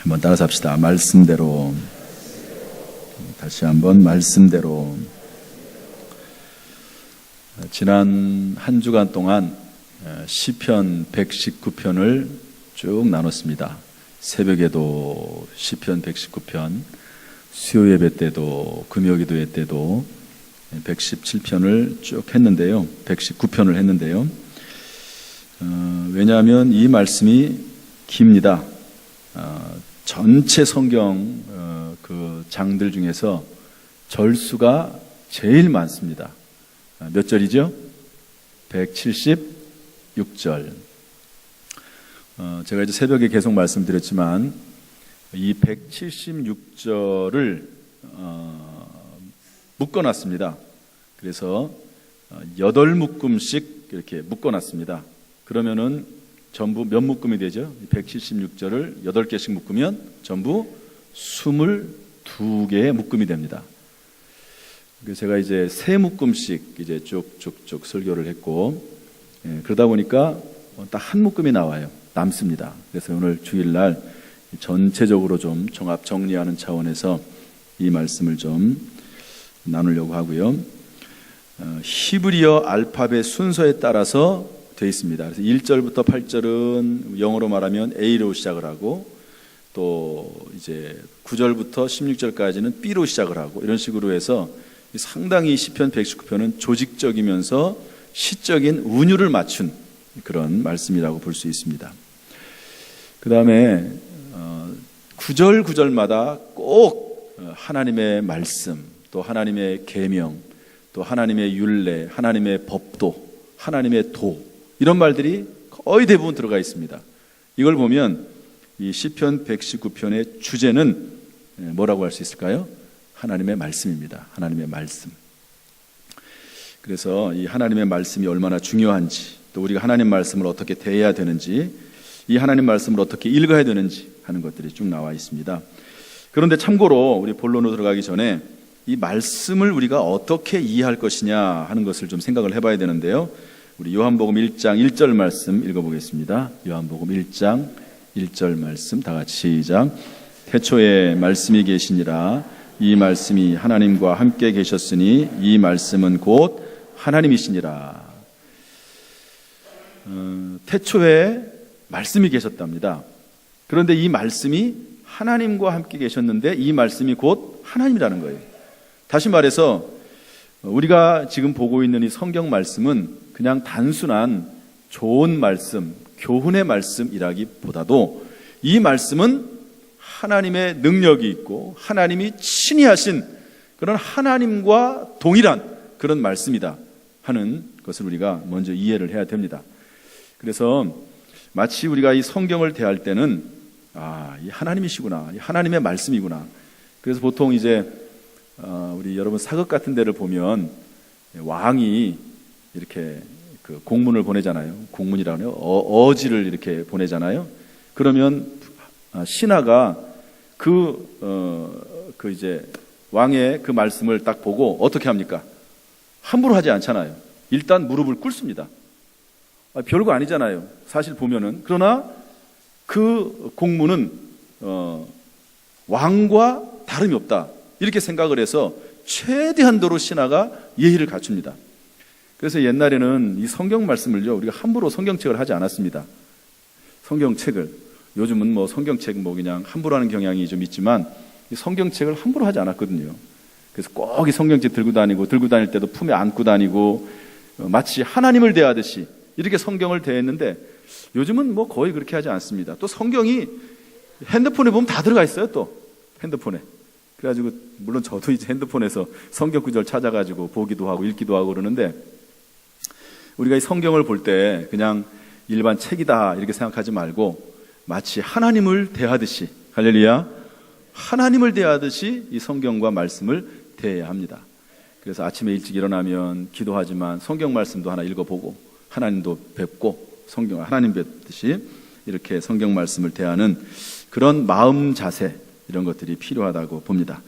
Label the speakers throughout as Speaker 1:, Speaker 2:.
Speaker 1: 한번 따라서 합시다. 말씀대로. 다시 한번 말씀대로. 지난 한 주간 동안 시편 119편을 쭉 나눴습니다. 새벽에도 시편 119편, 수요 예배 때도 금요기도회 때도 117편을 쭉 했는데요. 119편을 했는데요. 왜냐하면 이 말씀이 깁니다. 전체 성경 그 장들 중에서 절수가 제일 많습니다. 몇 절이죠? 176절. 제가 이제 새벽에 계속 말씀드렸지만 이 176절을 묶어놨습니다. 그래서 8묶음씩 이렇게 묶어놨습니다. 그러면은 전부 몇 묶음이 되죠? 176절을 8개씩 묶으면 전부 22개의 묶음이 됩니다. 제가 이제 3묶음씩 이제 쭉쭉쭉 설교를 했고, 그러다 보니까 딱 한 묶음이 나와요. 남습니다. 그래서 오늘 주일날 전체적으로 좀 종합 정리하는 차원에서 이 말씀을 좀 나누려고 하고요. 히브리어 알파벳 순서에 따라서 되어 있습니다. 그래서 1절부터 8절은 영어로 말하면 A로 시작을 하고, 또 이제 9절부터 16절까지는 B로 시작을 하고, 이런 식으로 해서 상당히 시편 119편은 조직적이면서 시적인 운율을 맞춘 그런 말씀이라고 볼 수 있습니다. 그 다음에 9절 9절마다 꼭 하나님의 말씀, 또 하나님의 계명, 또 하나님의 율례, 하나님의 법도, 하나님의 도, 이런 말들이 거의 대부분 들어가 있습니다. 이걸 보면 이 시편 119편의 주제는 뭐라고 할 수 있을까요? 하나님의 말씀입니다. 하나님의 말씀. 그래서 이 하나님의 말씀이 얼마나 중요한지, 또 우리가 하나님 말씀을 어떻게 대해야 되는지, 이 하나님 말씀을 어떻게 읽어야 되는지 하는 것들이 쭉 나와 있습니다. 그런데 참고로 우리 본론으로 들어가기 전에 이 말씀을 우리가 어떻게 이해할 것이냐 하는 것을 좀 생각을 해봐야 되는데요. 우리 요한복음 1장 1절 말씀 읽어보겠습니다. 요한복음 1장 1절 말씀 다 같이 시작. 태초에 말씀이 계시니라. 이 말씀이 하나님과 함께 계셨으니 이 말씀은 곧 하나님이시니라. 태초에 말씀이 계셨답니다. 그런데 이 말씀이 하나님과 함께 계셨는데 이 말씀이 곧 하나님이라는 거예요. 다시 말해서 우리가 지금 보고 있는 이 성경 말씀은 그냥 단순한 좋은 말씀, 교훈의 말씀이라기보다도 이 말씀은 하나님의 능력이 있고 하나님이 친히 하신 그런 하나님과 동일한 그런 말씀이다 하는 것을 우리가 먼저 이해를 해야 됩니다. 그래서 마치 우리가 이 성경을 대할 때는 이 하나님이시구나, 이 하나님의 말씀이구나. 그래서 보통 이제 우리 여러분 사극 같은 데를 보면 왕이 이렇게 그 공문을 보내잖아요. 공문이라고 해요. 어지를 이렇게 보내잖아요. 그러면 신하가 그 이제 왕의 그 말씀을 딱 보고 어떻게 합니까? 함부로 하지 않잖아요. 일단 무릎을 꿇습니다. 별거 아니잖아요. 사실 보면은. 그러나 그 공문은 왕과 다름이 없다. 이렇게 생각을 해서 최대한도로 신하가 예의를 갖춥니다. 그래서 옛날에는 이 성경 말씀을요, 우리가 함부로 성경책을 하지 않았습니다. 성경책을. 요즘은 뭐 성경책 뭐 그냥 함부로 하는 경향이 좀 있지만 이 성경책을 함부로 하지 않았거든요. 그래서 꼭 이 성경책 들고 다닐 때도 품에 안고 다니고 마치 하나님을 대하듯이 이렇게 성경을 대했는데 요즘은 뭐 거의 그렇게 하지 않습니다. 또 성경이 핸드폰에 보면 다 들어가 있어요. 또 핸드폰에. 그래가지고 물론 저도 이제 핸드폰에서 성경 구절 찾아가지고 보기도 하고 읽기도 하고 그러는데 우리가 이 성경을 볼 때 그냥 일반 책이다 이렇게 생각하지 말고 마치 하나님을 대하듯이, 할렐루야, 하나님을 대하듯이 이 성경과 말씀을 대해야 합니다. 그래서 아침에 일찍 일어나면 기도하지만 성경 말씀도 하나 읽어보고 하나님도 뵙고 하나님 뵙듯이 이렇게 성경 말씀을 대하는 그런 마음 자세, 이런 것들이 필요하다고 봅니다.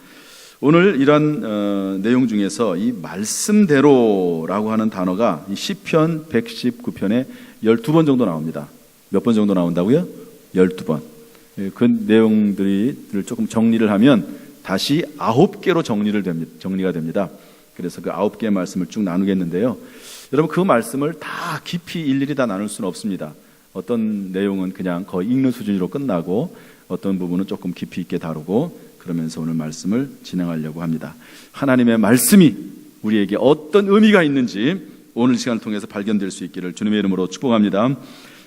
Speaker 1: 오늘 이런 내용 중에서 이 말씀대로라고 하는 단어가 이 시편 119편에 12번 정도 나옵니다. 몇 번 정도 나온다고요? 12번. 그 내용들을 조금 정리를 하면 다시 9개로 정리가 됩니다. 그래서 그 9개의 말씀을 쭉 나누겠는데요. 여러분, 그 말씀을 다 깊이 일일이 다 나눌 수는 없습니다. 어떤 내용은 그냥 거의 읽는 수준으로 끝나고 어떤 부분은 조금 깊이 있게 다루고 그러면서 오늘 말씀을 진행하려고 합니다. 하나님의 말씀이 우리에게 어떤 의미가 있는지 오늘 시간을 통해서 발견될 수 있기를 주님의 이름으로 축복합니다.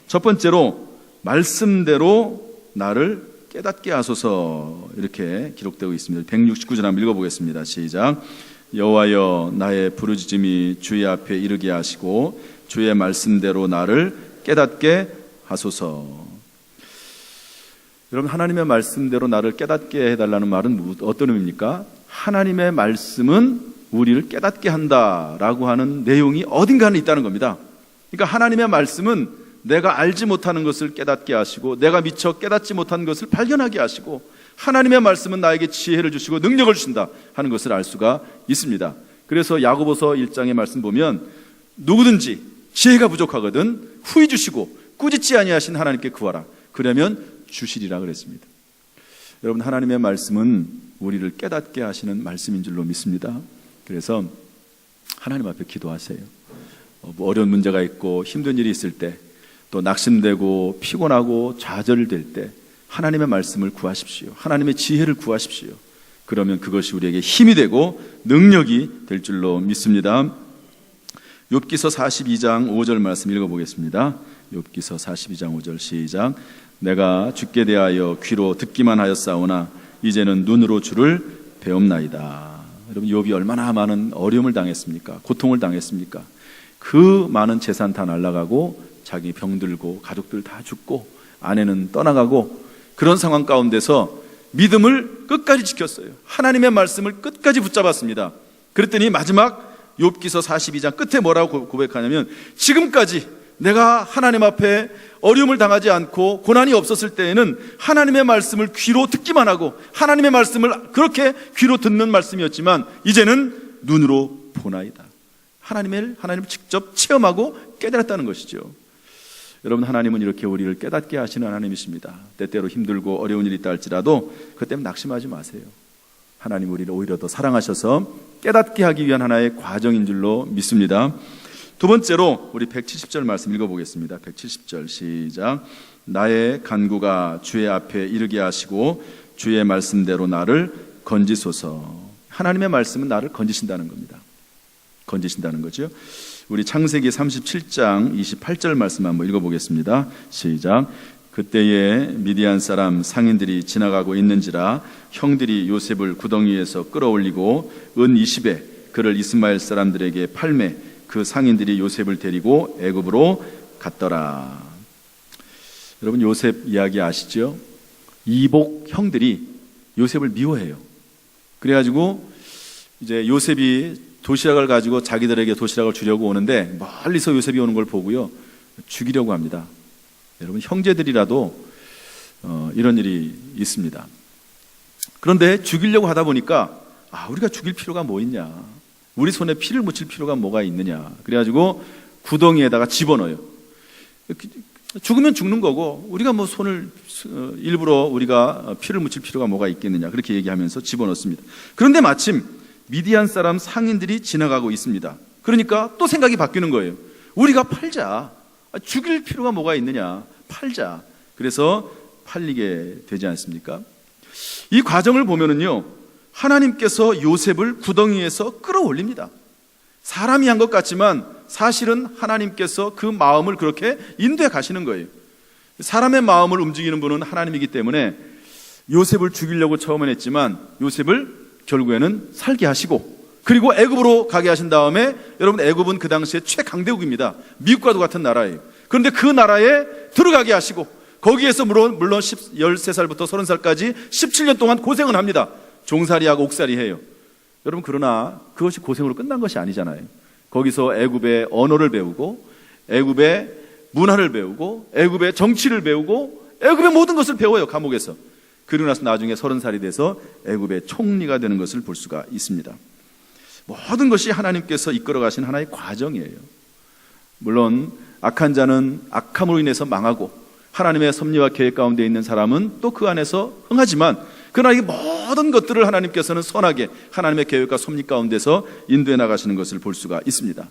Speaker 1: 첫 번째로 말씀대로 나를 깨닫게 하소서, 이렇게 기록되고 있습니다. 169절 한번 읽어보겠습니다. 시작. 여호와여, 나의 부르짖음이 주의 앞에 이르게 하시고 주의 말씀대로 나를 깨닫게 하소서. 여러분, 하나님의 말씀대로 나를 깨닫게 해달라는 말은 어떤 의미입니까? 하나님의 말씀은 우리를 깨닫게 한다라고 하는 내용이 어딘가는 있다는 겁니다. 그러니까 하나님의 말씀은 내가 알지 못하는 것을 깨닫게 하시고 내가 미처 깨닫지 못한 것을 발견하게 하시고 하나님의 말씀은 나에게 지혜를 주시고 능력을 주신다 하는 것을 알 수가 있습니다. 그래서 야고보서 1장의 말씀 보면 누구든지 지혜가 부족하거든 후히 주시고 꾸짖지 아니하신 하나님께 구하라, 그러면 주시리라 그랬습니다. 여러분, 하나님의 말씀은 우리를 깨닫게 하시는 말씀인 줄로 믿습니다. 그래서 하나님 앞에 기도하세요. 어려운 문제가 있고 힘든 일이 있을 때, 또 낙심되고 피곤하고 좌절될 때 하나님의 말씀을 구하십시오. 하나님의 지혜를 구하십시오. 그러면 그것이 우리에게 힘이 되고 능력이 될 줄로 믿습니다. 욥기서 42장 5절 말씀 읽어보겠습니다. 욥기서 42장 5절 시작. 내가 주께 대하여 귀로 듣기만 하였사오나 이제는 눈으로 주를 배움나이다. 여러분, 욥이 얼마나 많은 어려움을 당했습니까? 고통을 당했습니까? 그 많은 재산 다 날아가고 자기 병들고 가족들 다 죽고 아내는 떠나가고 그런 상황 가운데서 믿음을 끝까지 지켰어요. 하나님의 말씀을 끝까지 붙잡았습니다. 그랬더니 마지막 욥기서 42장 끝에 뭐라고 고백하냐면, 지금까지 내가 하나님 앞에 어려움을 당하지 않고 고난이 없었을 때에는 하나님의 말씀을 귀로 듣기만 하고 하나님의 말씀을 그렇게 귀로 듣는 말씀이었지만 이제는 눈으로 보나이다. 하나님을 직접 체험하고 깨달았다는 것이죠. 여러분, 하나님은 이렇게 우리를 깨닫게 하시는 하나님이십니다. 때때로 힘들고 어려운 일이 있다 할지라도 그때 낙심하지 마세요. 하나님 우리를 오히려 더 사랑하셔서 깨닫게 하기 위한 하나의 과정인 줄로 믿습니다. 두 번째로 우리 170절 말씀 읽어보겠습니다. 170절 시작. 나의 간구가 주의 앞에 이르게 하시고 주의 말씀대로 나를 건지소서. 하나님의 말씀은 나를 건지신다는 겁니다. 건지신다는 거죠. 우리 창세기 37장 28절 말씀 한번 읽어보겠습니다. 시작. 그때에 미디안 사람 상인들이 지나가고 있는지라 형들이 요셉을 구덩이에서 끌어올리고 은 20에 그를 이스마엘 사람들에게 팔매 그 상인들이 요셉을 데리고 애굽으로 갔더라. 여러분, 요셉 이야기 아시죠? 이복 형들이 요셉을 미워해요. 그래가지고 이제 요셉이 도시락을 가지고 자기들에게 도시락을 주려고 오는데 멀리서 요셉이 오는 걸 보고요, 죽이려고 합니다. 여러분, 형제들이라도 이런 일이 있습니다. 그런데 죽이려고 하다 보니까 우리가 죽일 필요가 뭐 있냐, 우리 손에 피를 묻힐 필요가 뭐가 있느냐, 그래가지고 구덩이에다가 집어넣어요. 죽으면 죽는 거고 우리가 뭐 손을 일부러 우리가 피를 묻힐 필요가 뭐가 있겠느냐, 그렇게 얘기하면서 집어넣습니다. 그런데 마침 미디안 사람 상인들이 지나가고 있습니다. 그러니까 또 생각이 바뀌는 거예요. 우리가 팔자. 죽일 필요가 뭐가 있느냐, 팔자. 그래서 팔리게 되지 않습니까? 이 과정을 보면은요, 하나님께서 요셉을 구덩이에서 끌어올립니다. 사람이 한 것 같지만 사실은 하나님께서 그 마음을 그렇게 인도해 가시는 거예요. 사람의 마음을 움직이는 분은 하나님이기 때문에 요셉을 죽이려고 처음엔 했지만 요셉을 결국에는 살게 하시고, 그리고 애굽으로 가게 하신 다음에, 여러분, 애굽은 그 당시에 최강대국입니다. 미국과도 같은 나라예요. 그런데 그 나라에 들어가게 하시고 거기에서 물론 13살부터 30살까지 17년 동안 고생을 합니다. 종살이하고 옥살이해요. 여러분, 그러나 그것이 고생으로 끝난 것이 아니잖아요. 거기서 애굽의 언어를 배우고 애굽의 문화를 배우고 애굽의 정치를 배우고 애굽의 모든 것을 배워요, 감옥에서. 그리고 나서 나중에 30살이 돼서 애굽의 총리가 되는 것을 볼 수가 있습니다. 모든 것이 하나님께서 이끌어 가신 하나의 과정이에요. 물론 악한 자는 악함으로 인해서 망하고 하나님의 섭리와 계획 가운데 있는 사람은 또 그 안에서 흥하지만, 그러나 이 모든 것들을 하나님께서는 선하게 하나님의 계획과 섭리 가운데서 인도해 나가시는 것을 볼 수가 있습니다.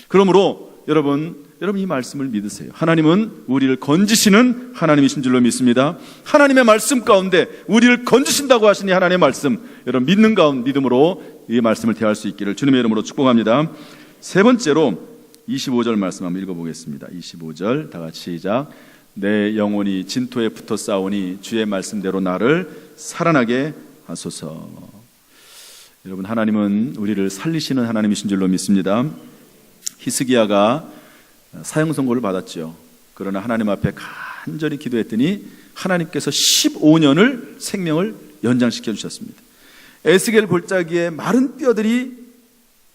Speaker 1: 그러므로 여러분 이 말씀을 믿으세요. 하나님은 우리를 건지시는 하나님이신 줄로 믿습니다. 하나님의 말씀 가운데 우리를 건지신다고 하시니 하나님의 말씀, 여러분 믿는 가운데 믿음으로 이 말씀을 대할 수 있기를 주님의 이름으로 축복합니다. 세 번째로 25절 말씀 한번 읽어보겠습니다. 25절 다 같이 시작. 내 영혼이 진토에 붙어 싸우니 주의 말씀대로 나를 살아나게 하소서. 여러분, 하나님은 우리를 살리시는 하나님이신 줄로 믿습니다. 히스기야가 사형 선고를 받았죠. 그러나 하나님 앞에 간절히 기도했더니 하나님께서 15년을 생명을 연장시켜 주셨습니다. 에스겔 골짜기에 마른 뼈들이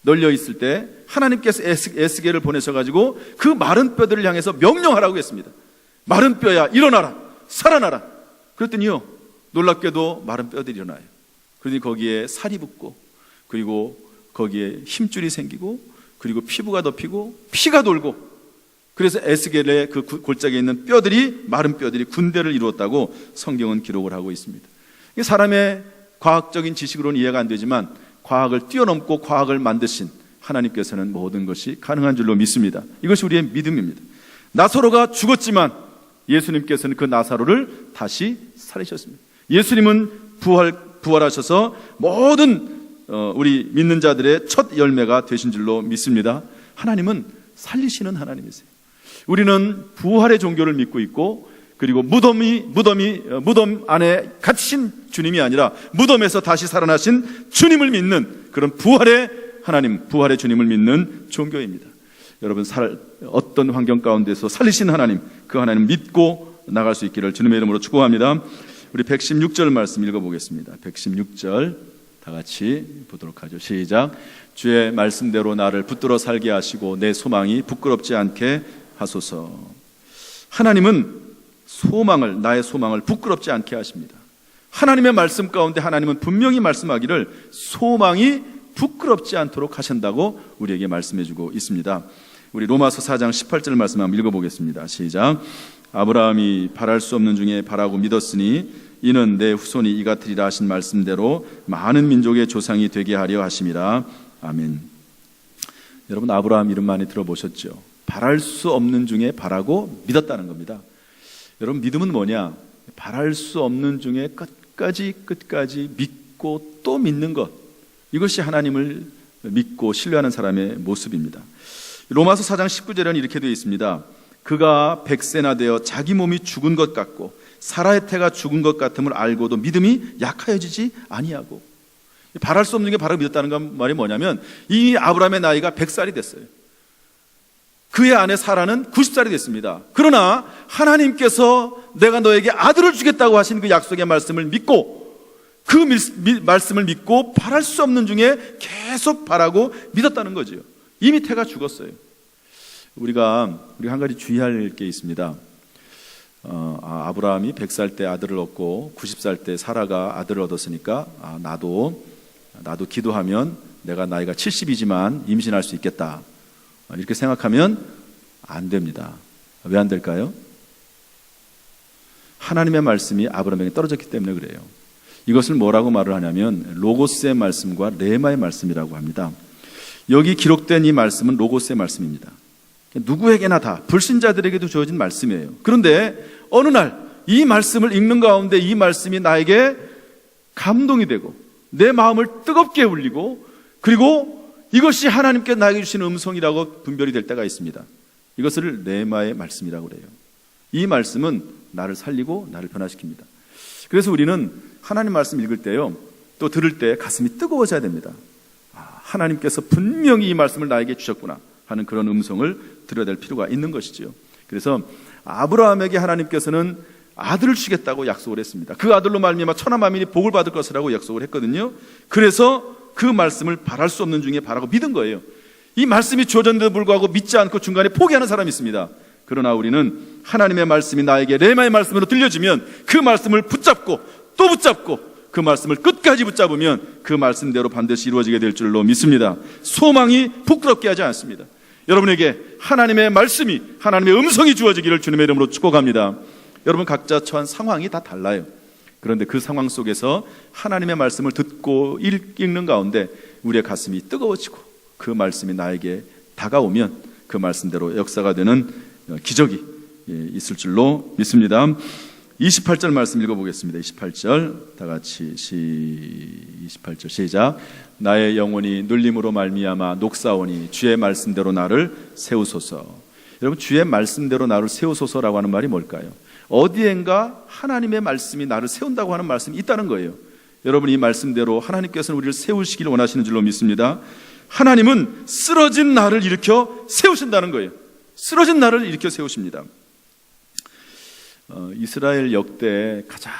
Speaker 1: 널려 있을 때 하나님께서 에스겔을 보내셔가지고 그 마른 뼈들을 향해서 명령하라고 했습니다. 마른 뼈야 일어나라, 살아나라. 그랬더니요, 놀랍게도 마른 뼈들이 일어나요. 그러니 거기에 살이 붙고, 그리고 거기에 힘줄이 생기고, 그리고 피부가 덮이고 피가 돌고, 그래서 에스겔의 그 골짜기에 있는 뼈들이, 마른 뼈들이 군대를 이루었다고 성경은 기록을 하고 있습니다. 이게 사람의 과학적인 지식으로는 이해가 안 되지만 과학을 뛰어넘고 과학을 만드신 하나님께서는 모든 것이 가능한 줄로 믿습니다. 이것이 우리의 믿음입니다. 나사로가 죽었지만 예수님께서는 그 나사로를 다시 살리셨습니다. 예수님은 부활하셔서 모든 우리 믿는 자들의 첫 열매가 되신 줄로 믿습니다. 하나님은 살리시는 하나님이세요. 우리는 부활의 종교를 믿고 있고, 그리고 무덤 안에 갇히신 주님이 아니라 무덤에서 다시 살아나신 주님을 믿는 그런 부활의 하나님, 부활의 주님을 믿는 종교입니다. 여러분, 어떤 환경 가운데서 살리신 하나님, 그 하나님 믿고 나갈 수 있기를 주님의 이름으로 축복합니다. 우리 116절 말씀 읽어보겠습니다. 116절 다 같이 보도록 하죠. 시작. 주의 말씀대로 나를 붙들어 살게 하시고 내 소망이 부끄럽지 않게 하소서. 하나님은 나의 소망을 부끄럽지 않게 하십니다. 하나님의 말씀 가운데 하나님은 분명히 말씀하기를 소망이 부끄럽지 않도록 하신다고 우리에게 말씀해주고 있습니다. 우리 로마서 4장 18절 말씀 한번 읽어보겠습니다. 시작. 아브라함이 바랄 수 없는 중에 바라고 믿었으니 이는 내 후손이 이 같으리라 하신 말씀대로 많은 민족의 조상이 되게 하려 하심이라. 아멘. 여러분, 아브라함 이름 많이 들어보셨죠? 바랄 수 없는 중에 바라고 믿었다는 겁니다. 여러분, 믿음은 뭐냐? 바랄 수 없는 중에 끝까지 믿고 또 믿는 것, 이것이 하나님을 믿고 신뢰하는 사람의 모습입니다. 로마서 4장 19절에는 이렇게 되어 있습니다. 그가 100세나 되어 자기 몸이 죽은 것 같고 사라의 태가 죽은 것 같음을 알고도 믿음이 약하여지지 아니하고. 바랄 수 없는 게 바로 믿었다는 건 말이 뭐냐면, 이 아브라함의 나이가 100살이 됐어요. 그의 아내 사라는 90살이 됐습니다. 그러나 하나님께서 내가 너에게 아들을 주겠다고 하신 그 약속의 말씀을 믿고, 그 말씀을 믿고 바랄 수 없는 중에 계속 바라고 믿었다는 거죠. 이미 태가 죽었어요. 우리가 한 가지 주의할 게 있습니다. 아브라함이 100살 때 아들을 얻고 90살 때 사라가 아들을 얻었으니까 나도 기도하면 내가 나이가 70이지만 임신할 수 있겠다, 이렇게 생각하면 안 됩니다. 왜 안 될까요? 하나님의 말씀이 아브라함에게 떨어졌기 때문에 그래요. 이것을 뭐라고 말을 하냐면 로고스의 말씀과 레마의 말씀이라고 합니다. 여기 기록된 이 말씀은 로고스의 말씀입니다. 누구에게나 다, 불신자들에게도 주어진 말씀이에요. 그런데 어느 날 이 말씀을 읽는 가운데 이 말씀이 나에게 감동이 되고 내 마음을 뜨겁게 울리고, 그리고 이것이 하나님께 나에게 주시는 음성이라고 분별이 될 때가 있습니다. 이것을 레마의 말씀이라고 그래요. 이 말씀은 나를 살리고 나를 변화시킵니다. 그래서 우리는 하나님 말씀 읽을 때요, 또 들을 때 가슴이 뜨거워져야 됩니다. 하나님께서 분명히 이 말씀을 나에게 주셨구나 하는 그런 음성을 들어야 될 필요가 있는 것이죠. 그래서 아브라함에게 하나님께서는 아들을 주겠다고 약속을 했습니다. 그 아들로 말미암아 천하 만민이 복을 받을 것이라고 약속을 했거든요. 그래서 그 말씀을 바랄 수 없는 중에 바라고 믿은 거예요. 이 말씀이 주어졌는데도 불구하고 믿지 않고 중간에 포기하는 사람이 있습니다. 그러나 우리는 하나님의 말씀이 나에게 레마의 말씀으로 들려지면 그 말씀을 붙잡고 또 붙잡고 그 말씀을 끝까지 붙잡으면 그 말씀대로 반드시 이루어지게 될 줄로 믿습니다. 소망이 부끄럽게 하지 않습니다. 여러분에게 하나님의 말씀이, 하나님의 음성이 주어지기를 주님의 이름으로 축복합니다. 여러분 각자 처한 상황이 다 달라요. 그런데 그 상황 속에서 하나님의 말씀을 듣고 읽는 가운데 우리의 가슴이 뜨거워지고 그 말씀이 나에게 다가오면 그 말씀대로 역사가 되는 기적이 있을 줄로 믿습니다. 28절 말씀 읽어보겠습니다. 28절 다 같이 28절 시작. 나의 영혼이 눌림으로 말미암아 녹사오니 주의 말씀대로 나를 세우소서. 여러분, 주의 말씀대로 나를 세우소서라고 하는 말이 뭘까요? 어디엔가 하나님의 말씀이 나를 세운다고 하는 말씀이 있다는 거예요. 여러분, 이 말씀대로 하나님께서는 우리를 세우시기를 원하시는 줄로 믿습니다. 하나님은 쓰러진 나를 일으켜 세우신다는 거예요. 쓰러진 나를 일으켜 세우십니다. 이스라엘 역대 가장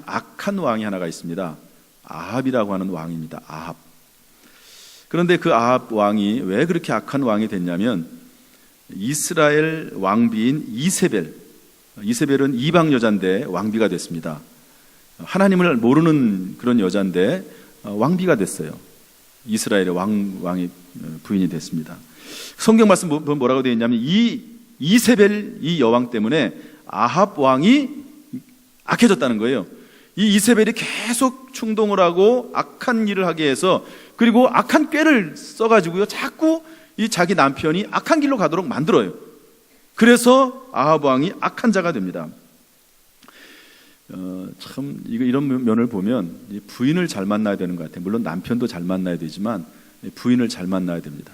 Speaker 1: 악한 왕이 하나가 있습니다. 아합이라고 하는 왕입니다. 아합. 그런데 그 아합 왕이 왜 그렇게 악한 왕이 됐냐면 이스라엘 왕비인 이세벨은 이방 여자인데 왕비가 됐습니다. 하나님을 모르는 그런 여자인데 왕비가 됐어요. 이스라엘의 왕의 부인이 됐습니다. 성경 말씀 뭐라고 되어 있냐면 이 이세벨 이 여왕 때문에 아합 왕이 악해졌다는 거예요. 이 이세벨이 계속 충동을 하고 악한 일을 하게 해서, 그리고 악한 꾀를 써가지고요 자꾸 이 자기 남편이 악한 길로 가도록 만들어요. 그래서 아합 왕이 악한 자가 됩니다. 참 이런 면을 보면 부인을 잘 만나야 되는 것 같아요. 물론 남편도 잘 만나야 되지만 부인을 잘 만나야 됩니다.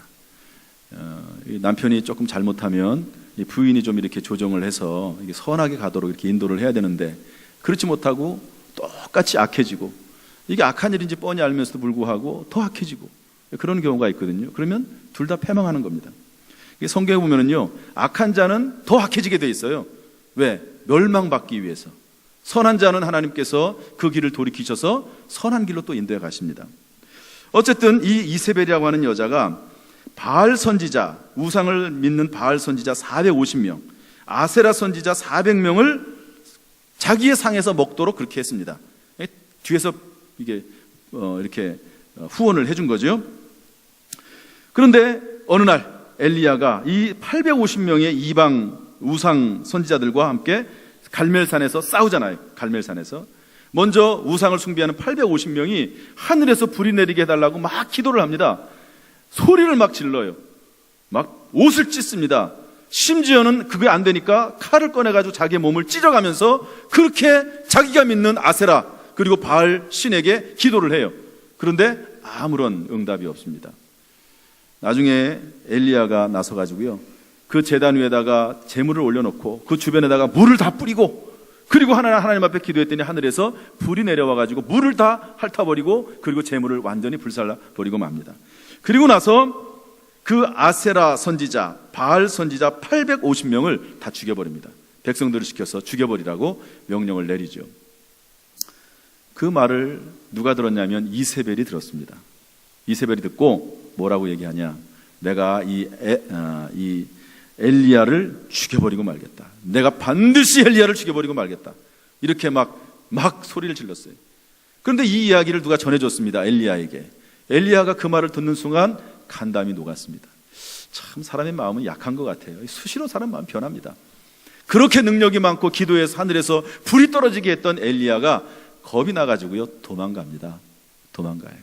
Speaker 1: 남편이 조금 잘못하면 부인이 좀 이렇게 조정을 해서 이게 선하게 가도록 이렇게 인도를 해야 되는데, 그렇지 못하고 똑같이 악해지고, 이게 악한 일인지 뻔히 알면서도 불구하고 더 악해지고, 그런 경우가 있거든요. 그러면 둘 다 패망하는 겁니다. 성경에 보면은요, 악한 자는 더 악해지게 돼 있어요. 왜? 멸망받기 위해서. 선한 자는 하나님께서 그 길을 돌이키셔서 선한 길로 또 인도해 가십니다. 어쨌든 이 이세벨이라고 하는 여자가 바알 선지자, 우상을 믿는 바알 선지자 450명, 아세라 선지자 400명을 자기의 상에서 먹도록 그렇게 했습니다. 뒤에서 이게 이렇게 후원을 해준 거죠. 그런데 어느 날 엘리야가 이 850명의 이방 우상 선지자들과 함께 갈멜산에서 싸우잖아요. 갈멜산에서 먼저 우상을 숭배하는 850명이 하늘에서 불이 내리게 해달라고 막 기도를 합니다. 소리를 막 질러요. 막 옷을 찢습니다. 심지어는 그게 안 되니까 칼을 꺼내가지고 자기의 몸을 찢어가면서 그렇게 자기가 믿는 아세라 그리고 바알 신에게 기도를 해요. 그런데 아무런 응답이 없습니다. 나중에 엘리야가 나서가지고요, 그 제단 위에다가 제물을 올려놓고 그 주변에다가 물을 다 뿌리고, 그리고 하나님 앞에 기도했더니 하늘에서 불이 내려와가지고 물을 다 핥아버리고, 그리고 제물을 완전히 불살라버리고 맙니다. 그리고 나서 그 아세라 선지자, 바알 선지자 850명을 다 죽여버립니다. 백성들을 시켜서 죽여버리라고 명령을 내리죠. 그 말을 누가 들었냐면 이세벨이 들었습니다. 이세벨이 듣고 뭐라고 얘기하냐? 내가 이 엘리야를 죽여버리고 말겠다. 내가 반드시 엘리야를 죽여버리고 말겠다. 이렇게 막 소리를 질렀어요. 그런데 이 이야기를 누가 전해줬습니다. 엘리야에게. 엘리야가 그 말을 듣는 순간 간담이 녹았습니다. 참 사람의 마음은 약한 것 같아요. 수시로 사람 마음 변합니다. 그렇게 능력이 많고 기도해서 하늘에서 불이 떨어지게 했던 엘리야가 겁이 나가지고요 도망갑니다. 도망가요.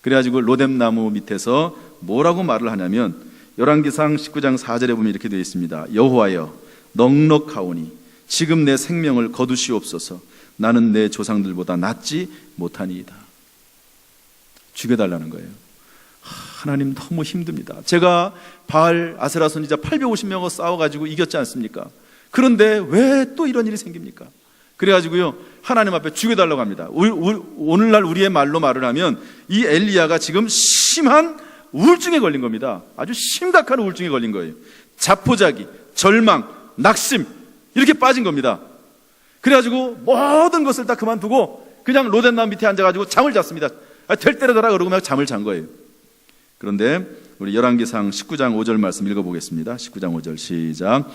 Speaker 1: 그래가지고 로뎀나무 밑에서 뭐라고 말을 하냐면, 열왕기상 19장 4절에 보면 이렇게 되어 있습니다. 여호와여, 넉넉하오니 지금 내 생명을 거두시옵소서. 나는 내 조상들보다 낫지 못하니이다. 죽여달라는 거예요. 하나님 너무 힘듭니다. 제가 바알 아세라 선지자 850명과 싸워가지고 이겼지 않습니까? 그런데 왜 또 이런 일이 생깁니까? 그래가지고요 하나님 앞에 죽여달라고 합니다. 오늘날 우리의 말로 말을 하면 이 엘리야가 지금 심한 우울증에 걸린 겁니다. 아주 심각한 우울증에 걸린 거예요. 자포자기, 절망, 낙심 이렇게 빠진 겁니다. 그래가지고 모든 것을 다 그만두고 그냥 로뎀나무 밑에 앉아가지고 잠을 잤습니다. 될 때려더라 그러고 막 잠을 잔 거예요. 그런데 우리 열왕기상 19장 5절 말씀 읽어보겠습니다. 19장 5절 시작.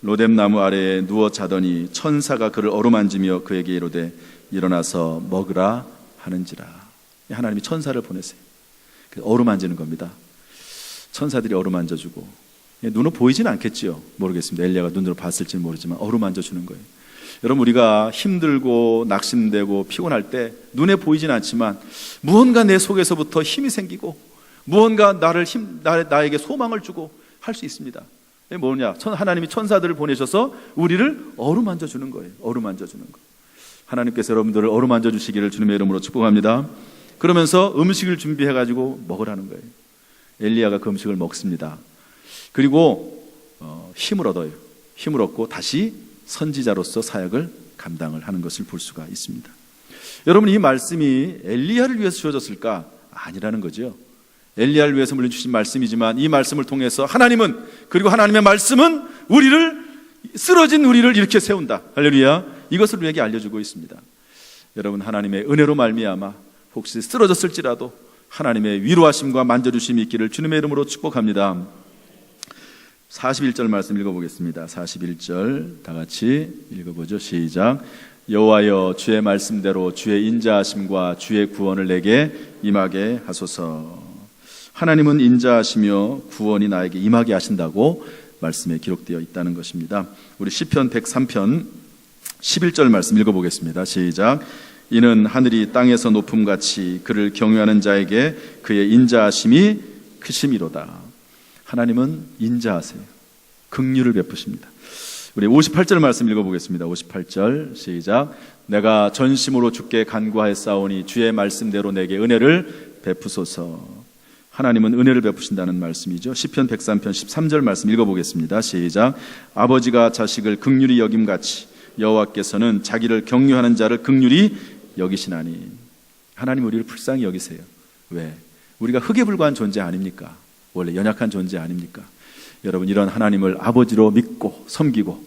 Speaker 1: 로뎀나무 아래에 누워 자더니 천사가 그를 어루만지며 그에게 이르되 일어나서 먹으라 하는지라. 하나님이 천사를 보내세요. 어루만지는 겁니다. 천사들이 어루만져주고, 눈으로 보이지는 않겠지요. 모르겠습니다. 엘리야가 눈으로 봤을지는 모르지만 어루만져주는 거예요. 여러분, 우리가 힘들고 낙심되고 피곤할 때 눈에 보이진 않지만 무언가 내 속에서부터 힘이 생기고 무언가 나에게 소망을 주고 할 수 있습니다. 이게 뭐냐? 하나님이 천사들을 보내셔서 우리를 어루만져 주는 거예요. 어루만져 주는 거. 하나님께서 여러분들을 어루만져 주시기를 주님의 이름으로 축복합니다. 그러면서 음식을 준비해가지고 먹으라는 거예요. 엘리야가 그 음식을 먹습니다. 그리고 힘을 얻어요. 힘을 얻고 다시 선지자로서 사역을 감당을 하는 것을 볼 수가 있습니다. 여러분, 이 말씀이 엘리야를 위해서 주어졌을까? 아니라는 거죠. 엘리야를 위해서 물론 주신 말씀이지만 이 말씀을 통해서 하나님은, 그리고 하나님의 말씀은 쓰러진 우리를 이렇게 세운다. 할렐루야. 이것을 우리에게 알려주고 있습니다. 여러분, 하나님의 은혜로 말미암아 혹시 쓰러졌을지라도 하나님의 위로하심과 만져주심이 있기를 주님의 이름으로 축복합니다. 41절 말씀 읽어보겠습니다. 41절 다 같이 읽어보죠. 시작. 여호와여, 주의 말씀대로 주의 인자하심과 주의 구원을 내게 임하게 하소서. 하나님은 인자하시며 구원이 나에게 임하게 하신다고 말씀에 기록되어 있다는 것입니다. 우리 시편 103편 11절 말씀 읽어보겠습니다. 시작. 이는 하늘이 땅에서 높음같이 그를 경외하는 자에게 그의 인자하심이 크심이로다. 하나님은 인자하세요. 긍휼을 베푸십니다. 우리 58절 말씀 읽어보겠습니다. 58절 시작. 내가 전심으로 주께 간구하였사오니 주의 말씀대로 내게 은혜를 베푸소서. 하나님은 은혜를 베푸신다는 말씀이죠. 시편 103편 13절 말씀 읽어보겠습니다. 시작. 아버지가 자식을 긍휼히 여김같이 여호와께서는 자기를 경유하는 자를 긍휼히 여기시나니. 하나님 우리를 불쌍히 여기세요. 왜? 우리가 흙에 불과한 존재 아닙니까? 원래 연약한 존재 아닙니까? 여러분, 이런 하나님을 아버지로 믿고 섬기고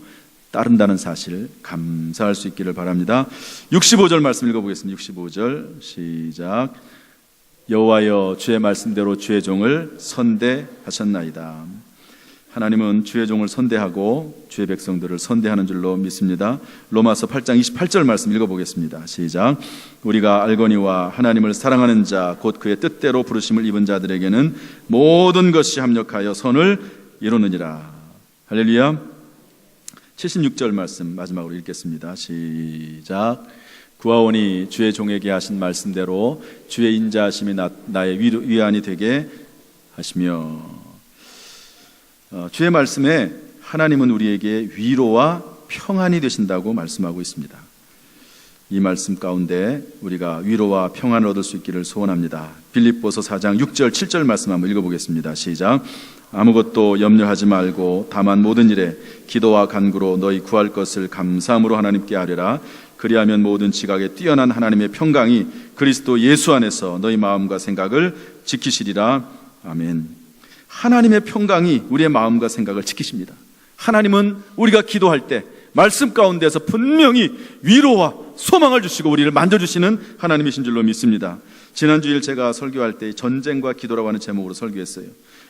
Speaker 1: 따른다는 사실 감사할 수 있기를 바랍니다. 65절 말씀 읽어보겠습니다. 65절 시작. 여호와여, 주의 말씀대로 주의 종을 선대하셨나이다. 하나님은 주의 종을 선대하고 주의 백성들을 선대하는 줄로 믿습니다. 로마서 8장 28절 말씀 읽어보겠습니다. 시작. 우리가 알거니와 하나님을 사랑하는 자 곧 그의 뜻대로 부르심을 입은 자들에게는 모든 것이 합력하여 선을 이루느니라. 할렐루야. 76절 말씀 마지막으로 읽겠습니다. 시작. 구하오니 주의 종에게 하신 말씀대로 주의 인자하심이 나의 위안이 되게 하시며. 주의 말씀에 하나님은 우리에게 위로와 평안이 되신다고 말씀하고 있습니다. 이 말씀 가운데 우리가 위로와 평안을 얻을 수 있기를 소원합니다. 빌립보서 4장 6절 7절 말씀 한번 읽어보겠습니다. 시작. 아무것도 염려하지 말고 다만 모든 일에 기도와 간구로 너희 구할 것을 감사함으로 하나님께 아뢰라. 그리하면 모든 지각에 뛰어난 하나님의 평강이 그리스도 예수 안에서 너희 마음과 생각을 지키시리라. 아멘. 하나님의 평강이 우리의 마음과 생각을 지키십니다. 하나님은 우리가 기도할 때 말씀 가운데서 분명히 위로와 소망을 주시고 우리를 만져주시는 하나님이신 줄로 믿습니다. 지난주일 제가 설교할 때 전쟁과 기도라고 하는 제목으로 설교했어요.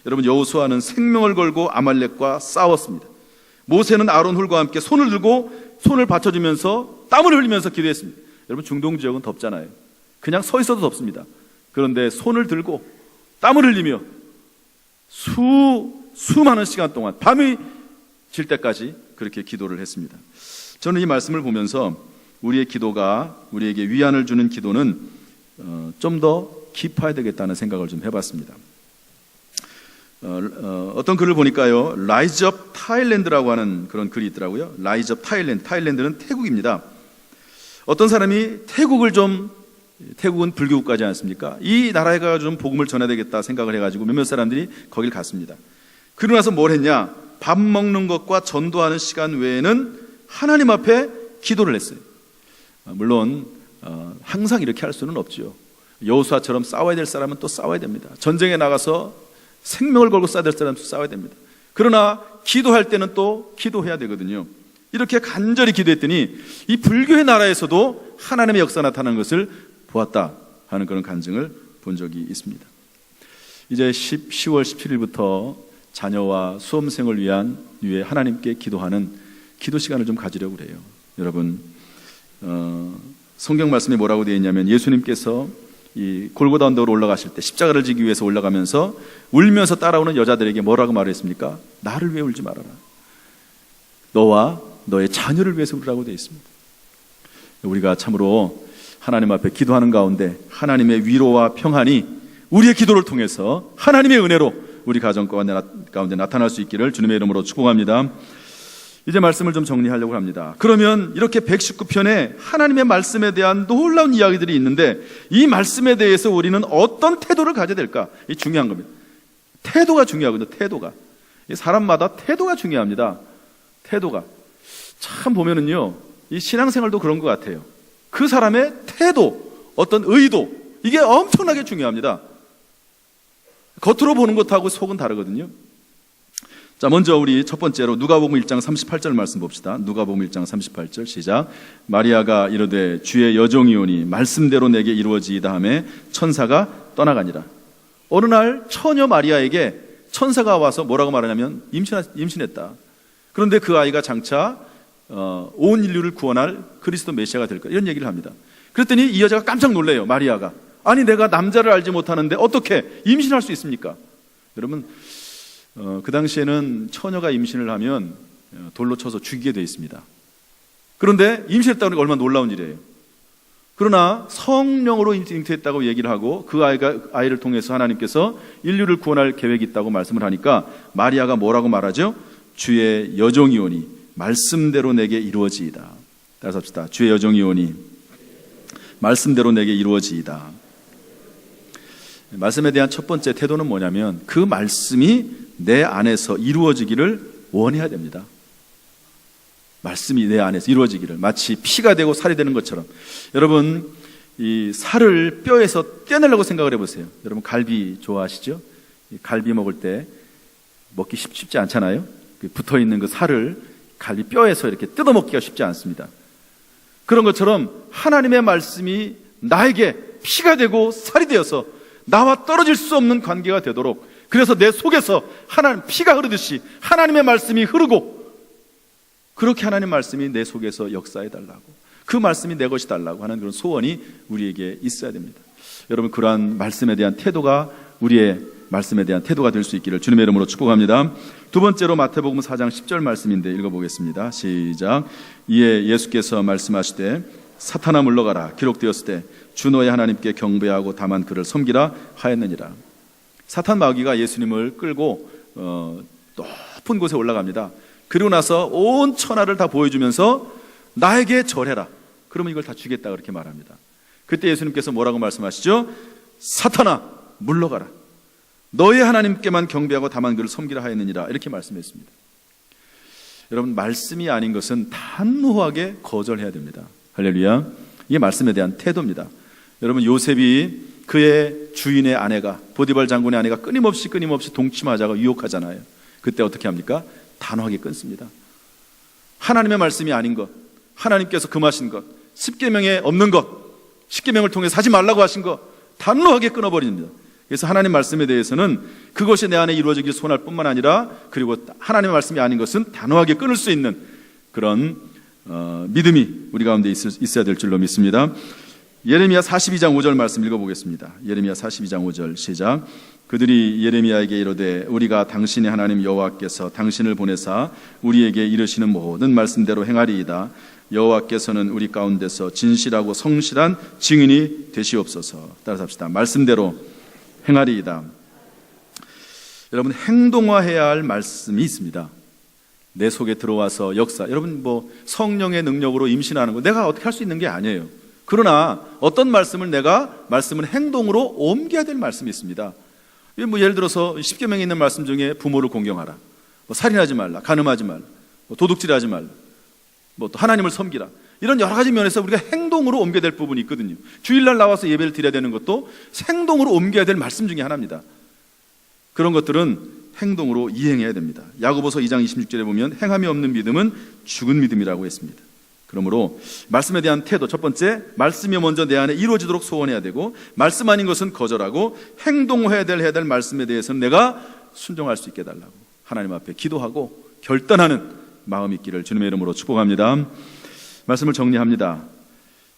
Speaker 1: 여러분, 여호수아는 생명을 걸고 아말렉과 싸웠습니다. 모세는 아론 훌과 함께 손을 들고 손을 받쳐주면서 땀을 흘리면서 기도했습니다. 여러분, 중동 지역은 덥잖아요. 그냥 서 있어도 덥습니다. 그런데 손을 들고 땀을 흘리며 수많은 시간 동안 밤이 질 때까지 그렇게 기도를 했습니다. 저는 이 말씀을 보면서 우리의 기도가 우리에게 위안을 주는 기도는 좀 더 깊어야 되겠다는 생각을 좀 해봤습니다. 어떤 글을 보니까요, 라이즈 업 타일랜드라고 하는 그런 글이 있더라고요. 라이즈 업 타일랜드. 타일랜드는 태국입니다. 어떤 사람이 태국은 불교 국가지 않습니까? 이 나라에 가서 좀 복음을 전해야 되겠다 생각을 해가지고 몇몇 사람들이 거길 갔습니다. 그러고 나서 뭘 했냐? 밥 먹는 것과 전도하는 시간 외에는 하나님 앞에 기도를 했어요. 물론 항상 이렇게 할 수는 없죠. 여호수아처럼 싸워야 될 사람은 또 싸워야 됩니다. 전쟁에 나가서 생명을 걸고 싸워야 될 사람은 또 싸워야 됩니다. 그러나 기도할 때는 또 기도해야 되거든요. 이렇게 간절히 기도했더니 이 불교의 나라에서도 하나님의 역사 나타나는 것을 보았다 하는 그런 간증을 본 적이 있습니다. 이제 10월 17일부터 자녀와 수험생을 위해 하나님께 기도하는 기도 시간을 좀 가지려고 그래요. 여러분, 성경 말씀에 뭐라고 되어 있냐면 예수님께서 이 골고다 언덕으로 올라가실 때 십자가를 지기 위해서 올라가면서 울면서 따라오는 여자들에게 뭐라고 말했습니까? 나를 왜 울지 말아라. 너와 너의 자녀를 위해서 울으라고 되어 있습니다. 우리가 참으로 하나님 앞에 기도하는 가운데 하나님의 위로와 평안이 우리의 기도를 통해서 하나님의 은혜로 우리 가정 가운데 나타날 수 있기를 주님의 이름으로 축복합니다. 이제 말씀을 좀 정리하려고 합니다. 그러면 이렇게 119편에 하나님의 말씀에 대한 놀라운 이야기들이 있는데 이 말씀에 대해서 우리는 어떤 태도를 가져야 될까? 이 중요한 겁니다. 태도가 중요하거든요. 태도가. 사람마다 태도가 중요합니다. 태도가. 참 보면은요, 이 신앙생활도 그런 것 같아요. 그 사람의 태도, 어떤 의도, 이게 엄청나게 중요합니다. 겉으로 보는 것하고 속은 다르거든요. 자, 먼저 우리 첫 번째로 누가복음 1장 38절 말씀 봅시다. 누가복음 1장 38절 시작. 마리아가 이르되 주의 여종이오니 말씀대로 내게 이루어지이다 하매 천사가 떠나가니라. 어느 날 처녀 마리아에게 천사가 와서 뭐라고 말하냐면 임신했다. 그런데 그 아이가 장차 온 인류를 구원할 그리스도 메시아가 될 거다, 이런 얘기를 합니다. 그랬더니 이 여자가 깜짝 놀래요. 마리아가. 아니, 내가 남자를 알지 못하는데 어떻게 임신할 수 있습니까? 여러분, 그 당시에는 처녀가 임신을 하면 돌로 쳐서 죽이게 되어 있습니다. 그런데 임신했다고 하니까 얼마나 놀라운 일이에요. 그러나 성령으로 잉태했다고 얘기를 하고 그 아이를 통해서 하나님께서 인류를 구원할 계획이 있다고 말씀을 하니까 마리아가 뭐라고 말하죠? 주의 여종이오니 말씀대로 내게 이루어지이다. 따라서 합시다. 주의 여종이오니 말씀대로 내게 이루어지이다. 말씀에 대한 첫 번째 태도는 뭐냐면 그 말씀이 내 안에서 이루어지기를 원해야 됩니다. 말씀이 내 안에서 이루어지기를, 마치 피가 되고 살이 되는 것처럼. 여러분, 이 살을 뼈에서 떼내려고 생각을 해보세요. 여러분, 갈비 좋아하시죠? 갈비 먹을 때 먹기 쉽지 않잖아요. 붙어있는 그 살을 갈비 뼈에서 이렇게 뜯어먹기가 쉽지 않습니다. 그런 것처럼 하나님의 말씀이 나에게 피가 되고 살이 되어서 나와 떨어질 수 없는 관계가 되도록, 그래서 내 속에서 하나님 피가 흐르듯이 하나님의 말씀이 흐르고, 그렇게 하나님 말씀이 내 속에서 역사해달라고, 그 말씀이 내 것이 달라고 하는 그런 소원이 우리에게 있어야 됩니다. 여러분, 그러한 말씀에 대한 태도가 우리의 말씀에 대한 태도가 될 수 있기를 주님의 이름으로 축복합니다. 두 번째로 마태복음 4장 10절 말씀인데 읽어보겠습니다. 시작. 이에 예수께서 말씀하시되 사탄아 물러가라. 기록되었을 때 주 너의 하나님께 경배하고 다만 그를 섬기라 하였느니라. 사탄 마귀가 예수님을 끌고 높은 곳에 올라갑니다. 그리고 나서 온 천하를 다 보여주면서 나에게 절해라. 그러면 이걸 다 주겠다, 그렇게 말합니다. 그때 예수님께서 뭐라고 말씀하시죠? 사탄아 물러가라. 너의 하나님께만 경배하고 다만 그를 섬기라 하였느니라, 이렇게 말씀했습니다. 여러분, 말씀이 아닌 것은 단호하게 거절해야 됩니다. 할렐루야. 이게 말씀에 대한 태도입니다. 여러분, 요셉이 그의 주인의 아내가, 보디발 장군의 아내가 끊임없이 동침하자고 유혹하잖아요. 그때 어떻게 합니까? 단호하게 끊습니다. 하나님의 말씀이 아닌 것, 하나님께서 금하신 것, 십계명에 없는 것, 십계명을 통해 하지 말라고 하신 것, 단호하게 끊어버립니다. 그래서 하나님 말씀에 대해서는 그것이 내 안에 이루어지길 소원할 뿐만 아니라, 그리고 하나님의 말씀이 아닌 것은 단호하게 끊을 수 있는 그런 믿음이 우리 가운데 있어야 될 줄로 믿습니다. 예레미야 42장 5절 말씀 읽어보겠습니다. 예레미야 42장 5절 시작. 그들이 예레미야에게 이르되 우리가 당신의 하나님 여호와께서 당신을 보내사 우리에게 이르시는 모든 말씀대로 행하리이다. 여호와께서는 우리 가운데서 진실하고 성실한 증인이 되시옵소서. 따라서 합시다. 말씀대로 행하리이다. 여러분, 행동화해야 할 말씀이 있습니다. 내 속에 들어와서 역사. 여러분, 성령의 능력으로 임신하는 거 내가 어떻게 할 수 있는 게 아니에요. 그러나 어떤 말씀을 말씀을 행동으로 옮겨야 될 말씀이 있습니다. 예를 들어서 십계명에 있는 말씀 중에 부모를 공경하라, 살인하지 말라, 간음하지 말라, 도둑질하지 말라, 또 하나님을 섬기라, 이런 여러 가지 면에서 우리가 행동으로 옮겨야 될 부분이 있거든요. 주일날 나와서 예배를 드려야 되는 것도 행동으로 옮겨야 될 말씀 중에 하나입니다. 그런 것들은 행동으로 이행해야 됩니다. 야고보서 2장 26절에 보면 행함이 없는 믿음은 죽은 믿음이라고 했습니다. 그러므로 말씀에 대한 태도, 첫 번째, 말씀이 먼저 내 안에 이루어지도록 소원해야 되고, 말씀 아닌 것은 거절하고, 행동해야 될 말씀에 대해서는 내가 순종할 수 있게 해달라고 하나님 앞에 기도하고 결단하는 마음이 있기를 주님의 이름으로 축복합니다. 말씀을 정리합니다.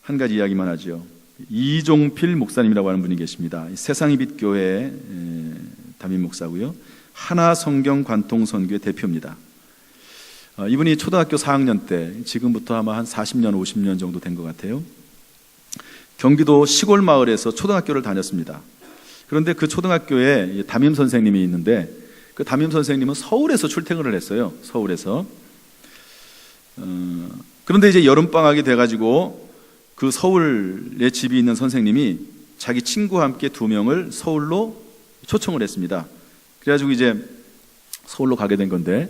Speaker 1: 한 가지 이야기만 하죠. 이종필 목사님이라고 하는 분이 계십니다. 세상의 빛 교회 담임 목사고요, 하나 성경 관통 선교의 대표입니다. 이분이 초등학교 4학년 때, 지금부터 아마 한 40년, 50년 정도 된 것 같아요. 경기도 시골 마을에서 초등학교를 다녔습니다. 그런데 그 초등학교에 담임 선생님이 있는데, 그 담임 선생님은 서울에서 출퇴근을 했어요. 서울에서. 그런데 이제 여름방학이 돼가지고 그 서울에 집이 있는 선생님이 자기 친구와 함께 2명을 서울로 초청을 했습니다. 그래가지고 이제 서울로 가게 된 건데,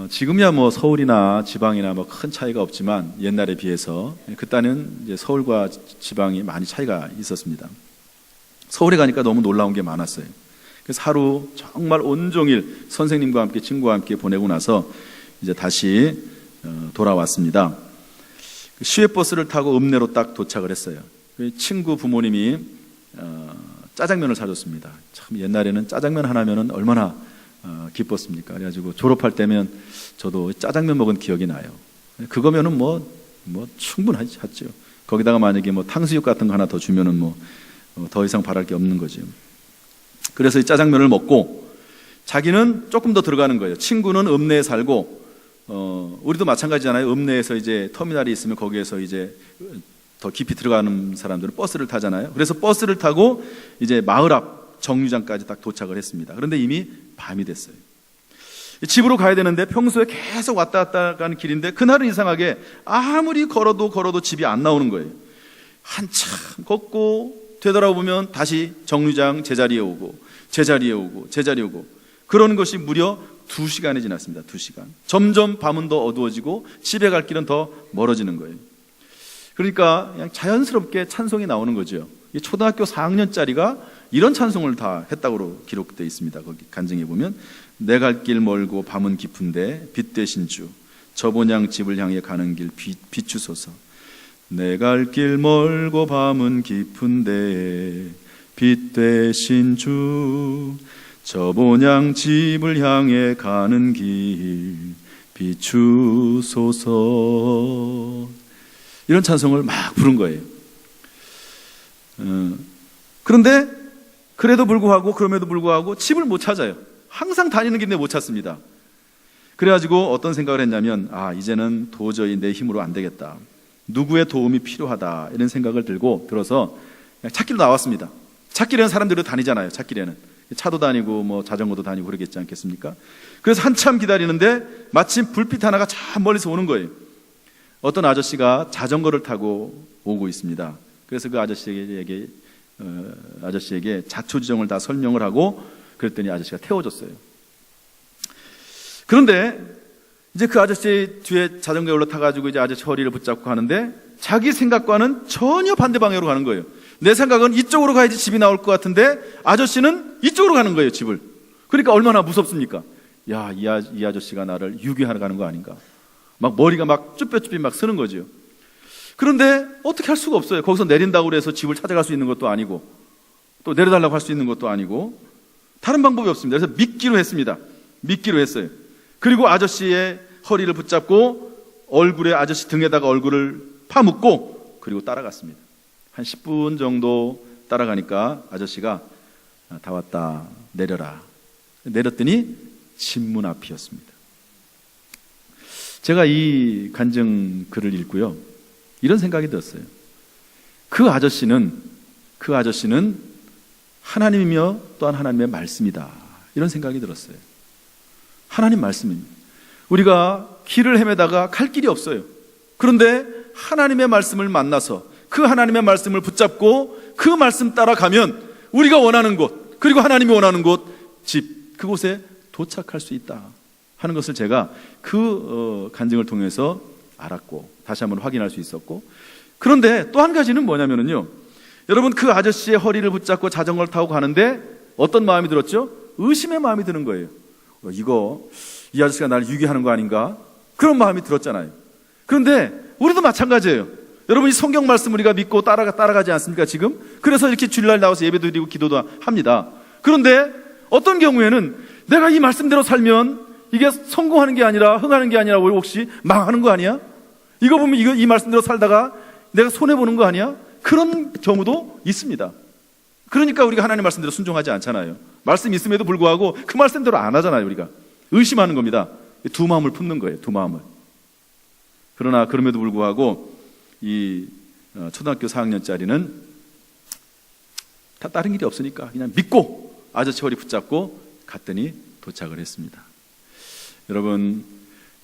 Speaker 1: 지금이야 뭐 서울이나 지방이나 뭐 큰 차이가 없지만 옛날에 비해서 그때는 이제 서울과 지방이 많이 차이가 있었습니다. 서울에 가니까 너무 놀라운 게 많았어요. 그래서 하루 정말 온종일 선생님과 함께 친구와 함께 보내고 나서 이제 다시 돌아왔습니다. 시외버스를 타고 읍내로 딱 도착을 했어요. 친구 부모님이 짜장면을 사줬습니다. 참 옛날에는 짜장면 하나면은 얼마나 기뻤습니까? 그래가지고 졸업할 때면 저도 짜장면 먹은 기억이 나요. 그거면은 뭐 충분하죠. 거기다가 만약에 뭐 탕수육 같은 거 하나 더 주면은 뭐 더 이상 바랄 게 없는 거죠. 그래서 이 짜장면을 먹고 자기는 조금 더 들어가는 거예요. 친구는 읍내에 살고 우리도 마찬가지잖아요. 읍내에서 이제 터미널이 있으면 거기에서 이제 더 깊이 들어가는 사람들은 버스를 타잖아요. 그래서 버스를 타고 이제 마을 앞 정류장까지 딱 도착을 했습니다. 그런데 이미 밤이 됐어요. 집으로 가야 되는데 평소에 계속 왔다 갔다 가는 길인데 그날은 이상하게 아무리 걸어도 집이 안 나오는 거예요. 한참 걷고 되돌아보면 다시 정류장 제자리에 오고 그러는 것이 무려 2시간이 지났습니다. 2시간. 점점 밤은 더 어두워지고 집에 갈 길은 더 멀어지는 거예요. 그러니까 그냥 자연스럽게 찬송이 나오는 거죠. 초등학교 4학년짜리가 이런 찬송을 다 했다고 기록되어 있습니다. 거기 간증해 보면 내 갈 길 멀고 밤은 깊은데 빛 되신 주 저본향 집을 향해 가는 길 비추소서. 내 갈 길 멀고 밤은 깊은데 빛 되신 주 저본향 집을 향해 가는 길 비추소서. 이런 찬송을 막 부른 거예요. 그런데 그럼에도 불구하고 집을 못 찾아요. 항상 다니는 길인데 못 찾습니다. 그래가지고 어떤 생각을 했냐면 이제는 도저히 내 힘으로 안 되겠다. 누구의 도움이 필요하다. 이런 생각을 들어서 그냥 찾기로 나왔습니다. 찾길에는 사람들도 다니잖아요. 찾길에는 차도 다니고 뭐 자전거도 다니고 그러겠지 않겠습니까? 그래서 한참 기다리는데 마침 불빛 하나가 저 멀리서 오는 거예요. 어떤 아저씨가 자전거를 타고 오고 있습니다. 그래서 그 아저씨에게 자초지종을 다 설명을 하고 그랬더니 아저씨가 태워줬어요. 그런데 이제 그 아저씨 뒤에 자전거에 올라타가지고 이제 아저씨 허리를 붙잡고 가는데 자기 생각과는 전혀 반대 방향으로 가는 거예요. 내 생각은 이쪽으로 가야지 집이 나올 것 같은데 아저씨는 이쪽으로 가는 거예요, 집을. 그러니까 얼마나 무섭습니까? 야, 이 아저씨가 나를 유괴하러 가는 거 아닌가? 막 머리가 막 쭈뼛쭈뼛 막 쓰는 거죠. 그런데 어떻게 할 수가 없어요. 거기서 내린다고 해서 집을 찾아갈 수 있는 것도 아니고 또 내려달라고 할 수 있는 것도 아니고 다른 방법이 없습니다. 그래서 믿기로 했습니다. 믿기로 했어요. 그리고 아저씨의 허리를 붙잡고 얼굴에 아저씨 등에다가 얼굴을 파묻고 그리고 따라갔습니다. 한 10분 정도 따라가니까 아저씨가 다 왔다 내려라. 내렸더니 집 문 앞이었습니다. 제가 이 간증 글을 읽고요. 이런 생각이 들었어요. 그 아저씨는 하나님이며 또한 하나님의 말씀이다. 이런 생각이 들었어요. 하나님 말씀입니다. 우리가 길을 헤매다가 갈 길이 없어요. 그런데 하나님의 말씀을 만나서 그 하나님의 말씀을 붙잡고 그 말씀 따라가면 우리가 원하는 곳, 그리고 하나님이 원하는 곳, 집, 그곳에 도착할 수 있다 하는 것을 제가 그 간증을 통해서 알았고 다시 한번 확인할 수 있었고, 그런데 또 한 가지는 뭐냐면요, 여러분 그 아저씨의 허리를 붙잡고 자전거를 타고 가는데 어떤 마음이 들었죠? 의심의 마음이 드는 거예요. 이 아저씨가 나를 유괴하는 거 아닌가? 그런 마음이 들었잖아요. 그런데 우리도 마찬가지예요. 여러분 이 성경 말씀 우리가 믿고 따라가지 않습니까 지금? 그래서 이렇게 주일날 나와서 예배도 드리고 기도도 합니다. 그런데 어떤 경우에는 내가 이 말씀대로 살면 이게 성공하는 게 아니라 흥하는 게 아니라 혹시 망하는 거 아니야? 이거 보면 이 말씀대로 살다가 내가 손해보는 거 아니야? 그런 경우도 있습니다. 그러니까 우리가 하나님 말씀대로 순종하지 않잖아요. 말씀 있음에도 불구하고 그 말씀대로 안 하잖아요. 우리가 의심하는 겁니다. 두 마음을 품는 거예요. 두 마음을. 그러나 그럼에도 불구하고 이 초등학교 4학년짜리는 다 다른 길이 없으니까 그냥 믿고 아저씨 허리 붙잡고 갔더니 도착을 했습니다. 여러분,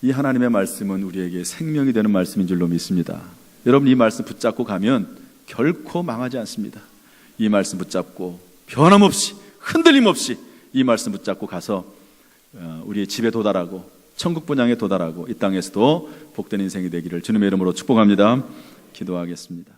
Speaker 1: 이 하나님의 말씀은 우리에게 생명이 되는 말씀인 줄로 믿습니다. 여러분, 이 말씀 붙잡고 가면 결코 망하지 않습니다. 이 말씀 붙잡고 변함없이 흔들림 없이 이 말씀 붙잡고 가서 우리의 집에 도달하고 천국 분양에 도달하고 이 땅에서도 복된 인생이 되기를 주님의 이름으로 축복합니다. 기도하겠습니다.